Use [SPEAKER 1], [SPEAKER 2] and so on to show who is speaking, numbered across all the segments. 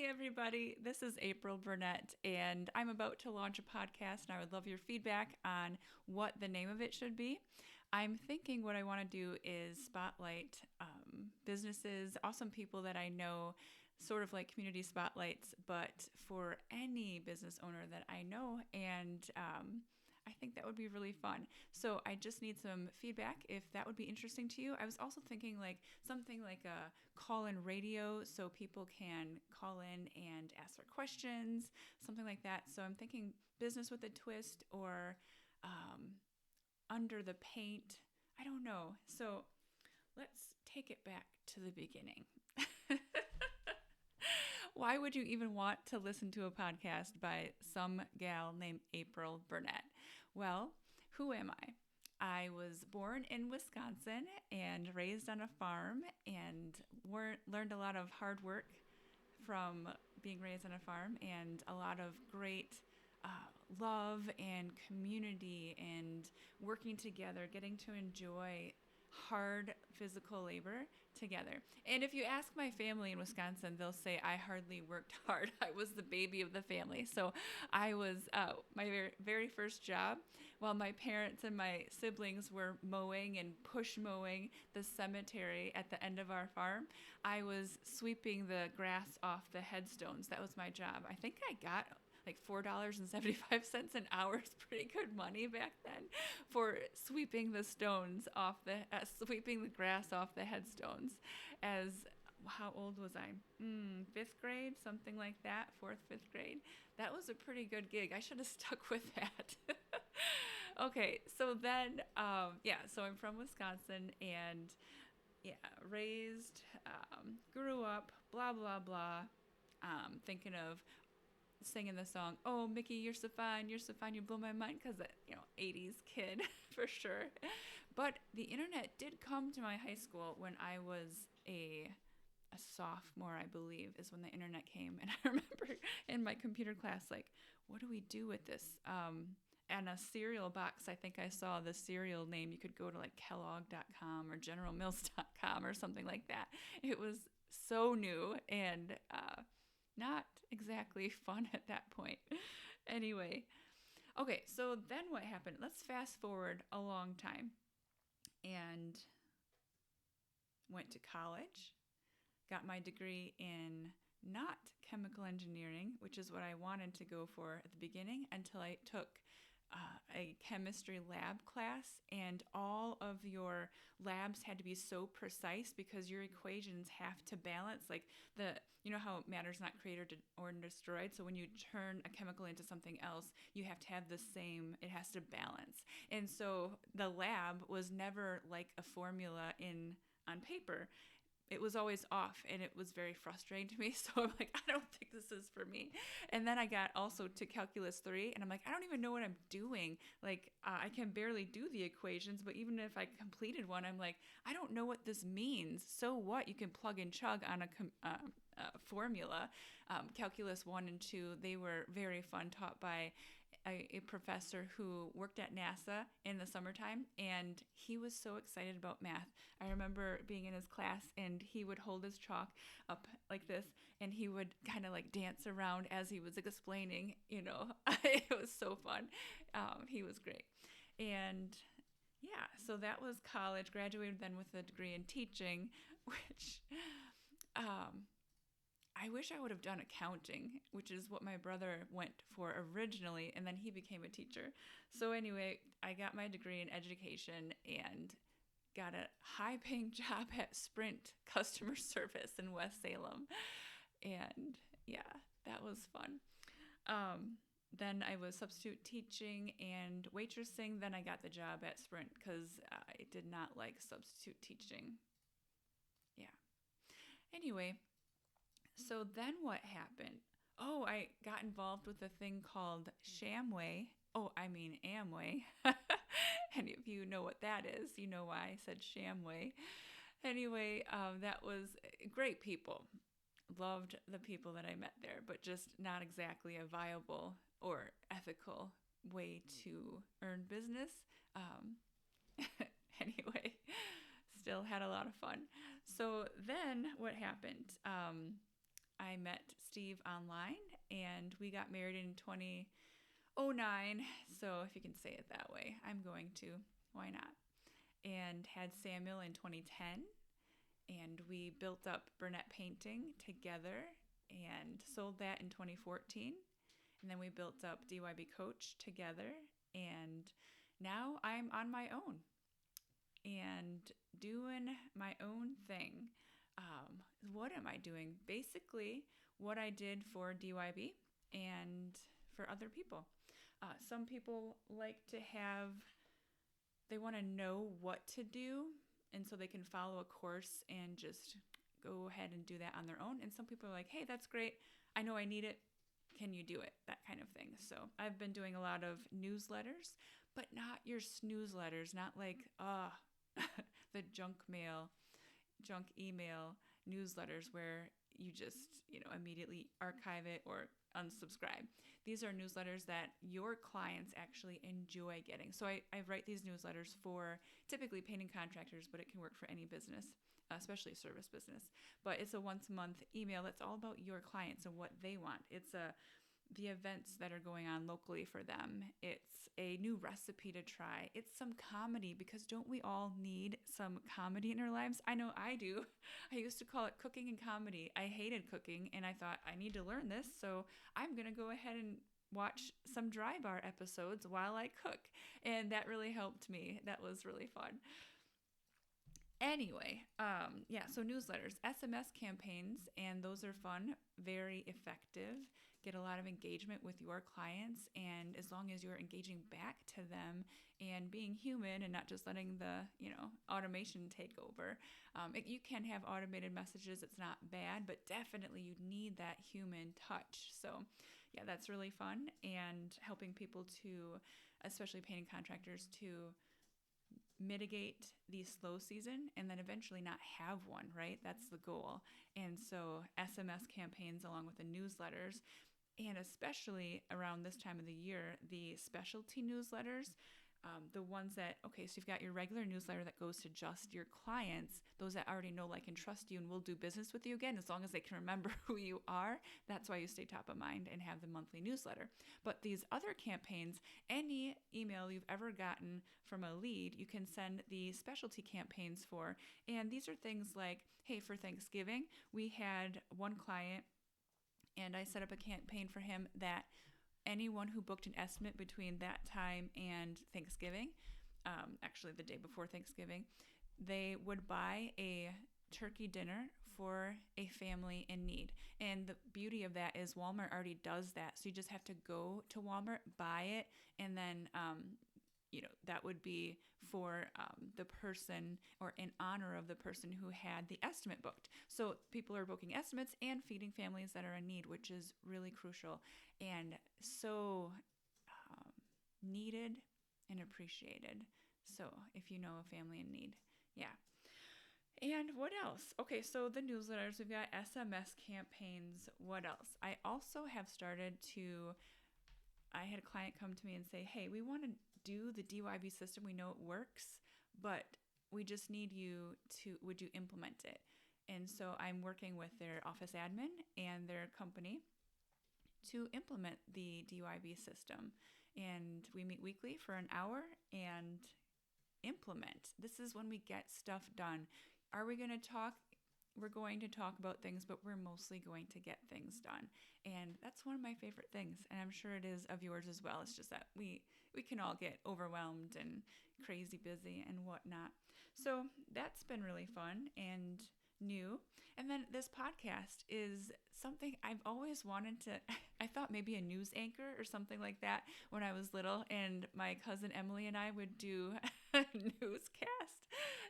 [SPEAKER 1] Hey everybody, this is April Burnett, and I'm about to launch a podcast, and I would love your feedback on what the name of it should be. I'm thinking what I want to do is spotlight businesses, awesome people that I know, sort of like community spotlights, but for any business owner that I know, and I think that would be really fun. So I just need some feedback if that would be interesting to you. I was also thinking like something like a call-in radio so people can call in and ask their questions, something like that. So I'm thinking business with a twist or under the paint. I don't know. So let's take it back to the beginning. Why would you even want to listen to a podcast by some gal named April Burnett? Well, who am I? I was born in Wisconsin and raised on a farm and learned a lot of hard work from being raised on a farm and a lot of great love and community and working together, getting to enjoy hard physical labor together. And if you ask my family in Wisconsin, they'll say I hardly worked hard. I was the baby of the family. So I was my very first job while my parents and my siblings were mowing and push mowing the cemetery at the end of our farm. I was sweeping the grass off the headstones. That was my job. I think I got like $4.75 an hour is pretty good money back then for sweeping the stones off sweeping the grass off the headstones. As how old was I? Fifth grade, something like that, fourth, fifth grade. That was a pretty good gig. I should have stuck with that. Okay, so then, so I'm from Wisconsin and raised, grew up, blah, blah, blah. Thinking of singing the song, "Oh, Mickey, you're so fine, you blow my mind," because 80s kid for sure. But the internet did come to my high school when I was a sophomore, I believe, is when the internet came. And I remember in my computer class, like, what do we do with this? And a cereal box, I think I saw the cereal name. You could go to like Kellogg.com or GeneralMills.com or something like that. It was so new and not exactly fun at that point. Anyway, okay, so then what happened? Let's fast forward a long time and went to college, got my degree in not chemical engineering, which is what I wanted to go for at the beginning, until I took a chemistry lab class, and all of your labs had to be so precise because your equations have to balance. Like you know how matter's not created or destroyed. So when you turn a chemical into something else, you have to have the same. It has to balance. And so the lab was never like a formula on paper. It was always off, and it was very frustrating to me. So I'm like, I don't think this is for me. And then I got also to calculus 3, and I'm like, I don't even know what I'm doing. Like, I can barely do the equations, but even if I completed one, I'm like, I don't know what this means. So what? You can plug and chug on a formula. Calculus 1 and 2, they were very fun, taught by a professor who worked at NASA in the summertime, and he was so excited about math. I remember being in his class, and he would hold his chalk up like this, and he would kind of like dance around as he was explaining, It was so fun. He was great. And yeah, so that was college. Graduated then with a degree in teaching, which I wish I would have done accounting, which is what my brother went for originally, and then he became a teacher. So anyway, I got my degree in education and got a high-paying job at Sprint customer service in West Salem. And yeah, that was fun. Then I was substitute teaching and waitressing. Then I got the job at Sprint because I did not like substitute teaching. Yeah. Anyway, so then what happened? Oh, I got involved with a thing called Shamway. Oh, I mean Amway. And if you know what that is, you know why I said Shamway. Anyway, that was great people. Loved the people that I met there, but just not exactly a viable or ethical way to earn business. Anyway, still had a lot of fun. So then what happened? I met Steve online, and we got married in 2009. So if you can say it that way, I'm going to. Why not? And had Samuel in 2010. And we built up Burnett Painting together and sold that in 2014. And then we built up DYB Coach together. And now I'm on my own and doing my own thing. What am I doing? Basically, what I did for DYB and for other people. Some people like to they want to know what to do, and so they can follow a course and just go ahead and do that on their own. And some people are like, hey, that's great. I know I need it. Can you do it? That kind of thing. So I've been doing a lot of newsletters, but not your snooze letters, not like the junk email newsletters where you just, immediately archive it or unsubscribe. These are newsletters that your clients actually enjoy getting. So I write these newsletters for typically painting contractors, but it can work for any business, especially service business. But it's a once a month email that's all about your clients and what they want. It's the events that are going on locally for them. It's a new recipe to try. It's some comedy, because don't we all need some comedy in our lives? I know I do. I used to call it cooking and comedy. I hated cooking, and I thought, I need to learn this, so I'm going to go ahead and watch some Dry Bar episodes while I cook. And that really helped me. That was really fun. Anyway, so newsletters, SMS campaigns, and those are fun, very effective, get a lot of engagement with your clients, and as long as you're engaging back to them and being human and not just letting the, automation take over. You can have automated messages, it's not bad, but definitely you need that human touch. So yeah, that's really fun, and helping people to, especially painting contractors, to mitigate the slow season and then eventually not have one, right? That's the goal. And so SMS campaigns along with the newsletters, and especially around this time of the year, the specialty newsletters, the ones that, so you've got your regular newsletter that goes to just your clients, those that already know, like, and trust you and will do business with you again, as long as they can remember who you are. That's why you stay top of mind and have the monthly newsletter. But these other campaigns, any email you've ever gotten from a lead, you can send the specialty campaigns for. And these are things like, hey, for Thanksgiving, we had one client, and I set up a campaign for him that anyone who booked an estimate between that time and Thanksgiving, actually the day before Thanksgiving, they would buy a turkey dinner for a family in need. And the beauty of that is Walmart already does that. So you just have to go to Walmart, buy it, and then that would be for the person, or in honor of the person who had the estimate booked. So people are booking estimates and feeding families that are in need, which is really crucial and so needed and appreciated. So if you know a family in need, yeah. And what else? Okay, so the newsletters, we've got SMS campaigns. What else? I also have started I had a client come to me and say, hey, we want to do the DYB system. We know it works, but we just need you would you implement it? And so I'm working with their office admin and their company to implement the DYB system. And we meet weekly for an hour and implement. This is when we get stuff done. Are we going to talk? We're going to talk about things, but we're mostly going to get things done. And that's one of my favorite things. And I'm sure it is of yours as well. It's just that we can all get overwhelmed and crazy busy and whatnot. So that's been really fun and new. And then this podcast is something I've always wanted to, I thought maybe a news anchor or something like that when I was little. And my cousin Emily and I would do a newscast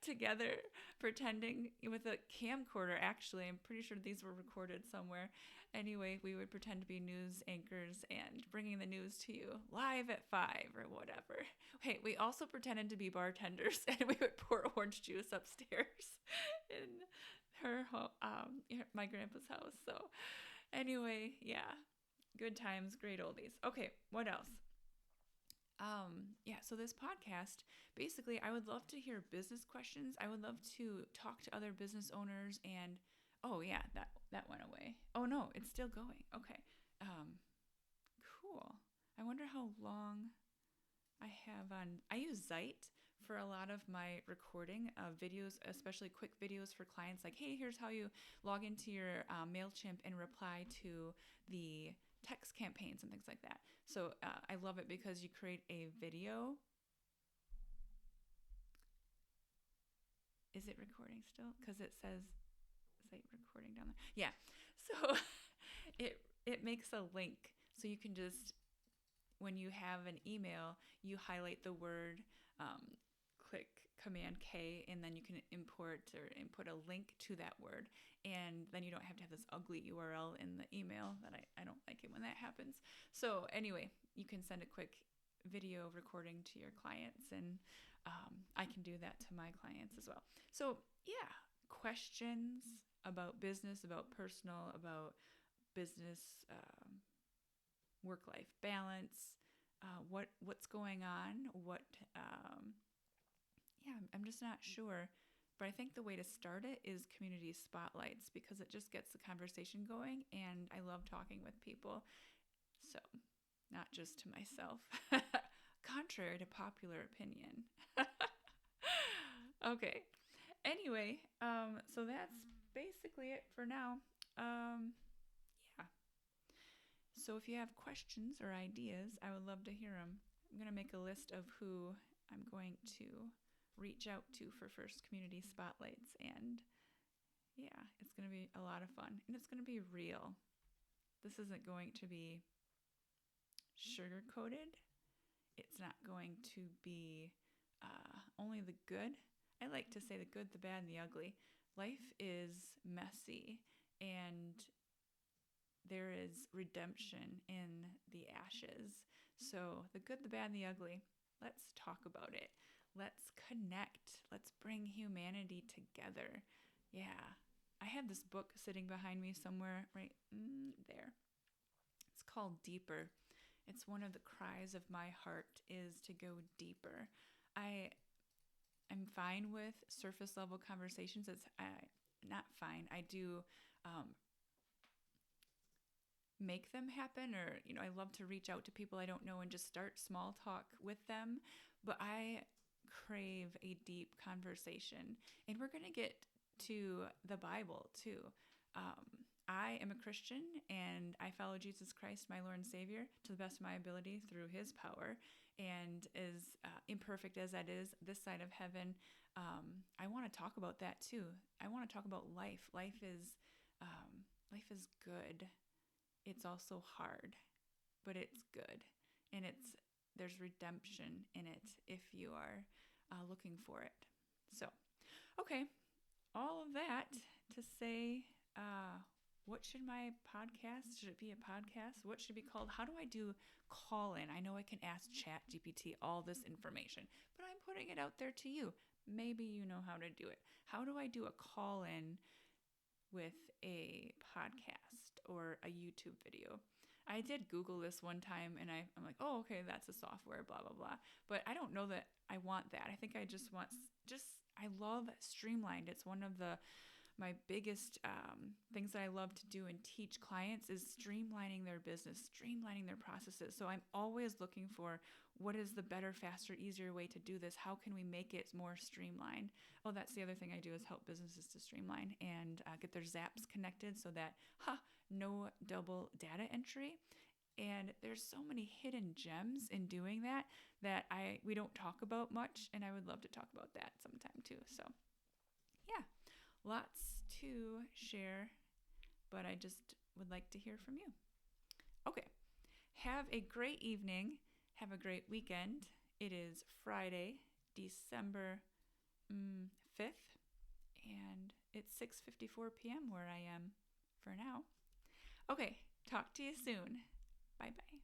[SPEAKER 1] together, pretending with a camcorder. Actually, I'm pretty sure these were recorded somewhere. Anyway, we would pretend to be news anchors and bringing the news to you live at 5 or whatever. Hey, we also pretended to be bartenders, and we would pour orange juice upstairs in my grandpa's house. So anyway, yeah, good times, great oldies. Okay, what else? So this podcast, basically, I would love to hear business questions. I would love to talk to other business owners, and that went away. Oh no, Oh, it's still going. Okay. Um, cool. I wonder how long I have on. I use Zite for a lot of my recording of videos, especially quick videos for clients. Like, hey, here's how you log into your MailChimp and reply to the text campaigns and things like that. So I love it because you create a video. Is it recording still? Because it says Zite recording down there. Yeah. So it makes a link. So you can just, when you have an email, you highlight the word, click Command K, and then you can import or input a link to that word. And then you don't have to have this ugly URL in the email that I don't like it when that happens. So anyway, you can send a quick video recording to your clients, and I can do that to my clients as well. So yeah, questions about business, about personal, about business, work-life balance, what's going on, yeah, I'm just not sure. But I think the way to start it is community spotlights, because it just gets the conversation going, and I love talking with people. So, not just to myself, contrary to popular opinion. Okay. Anyway, so that's basically it for now. Yeah. So if you have questions or ideas, I would love to hear them. I'm going to make a list of who I'm going to reach out to for first community spotlights. And yeah, it's going to be a lot of fun. And it's going to be real. This isn't going to be sugar coated. It's not going to be only the good. I like to say the good, the bad, and the ugly. Life is messy, and there is redemption in the ashes. So, the good, the bad, and the ugly, let's talk about it. Let's connect. Let's bring humanity together. Yeah. I have this book sitting behind me somewhere right there. It's called Deeper. It's one of the cries of my heart is to go deeper. I'm fine with surface level conversations. It's not fine. I do make them happen, or I love to reach out to people I don't know and just start small talk with them. But I crave a deep conversation, and we're going to get to the Bible too. I am a Christian, and I follow Jesus Christ, my Lord and Savior, to the best of my ability through His power. And as imperfect as that is, this side of heaven, I want to talk about that too. I want to talk about life. Life is good. It's also hard, but it's good, and there's redemption in it if you are looking for it. So, okay, all of that to say, what should my podcast? Should it be a podcast? What should it be called? How do I do call in? I know I can ask ChatGPT all this information, but I'm putting it out there to you. Maybe you know how to do it. How do I do a call in with a podcast or a YouTube video? I did Google this one time, and I'm like, oh, okay, that's a software, blah, blah, blah. But I don't know that I want that. I think I just want, I love Streamlined. It's one of my biggest things that I love to do and teach clients is streamlining their business, streamlining their processes. So I'm always looking for what is the better, faster, easier way to do this? How can we make it more streamlined? Oh, that's the other thing I do is help businesses to streamline and get their Zaps connected so that, no double data entry. And there's so many hidden gems in doing that we don't talk about much, and I would love to talk about that sometime too. So yeah, lots to share, but I just would like to hear from you. Okay, have a great evening. Have a great weekend. It is Friday, December 5th, and it's 6:54 p.m. where I am for now. Okay, talk to you soon. Bye-bye.